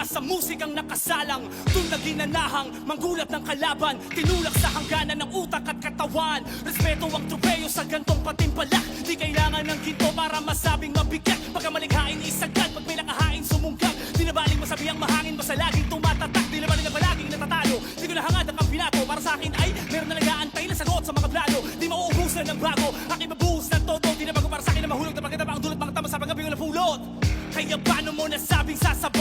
Malakas sa musikang nakasalang, dun na ginanahang manggulat ng kalaban, tinulak sa hangganan ng utak at katawan. Respeto ang tropeyo sa gantong patimpalak, di kailangan ng ginto para masabing mabigat. Pagka malikhain isagad, pag may nakahain sumungkap, di na baling masabihang mahangin, basta laging tumatatak. Di na baling ang palaging natatalo, di ko nahangad ang kampinato. Para sa akin ay meron na nag-aantay na sagot sa mga plano. Di mauubusan ng bago, aking mabuhos ng todo. Di na bago para sa akin na mahulog na pagkataba ang dulot mga tama sa paggabi ko na pulot. Kaya paano mo nasabing sasabihin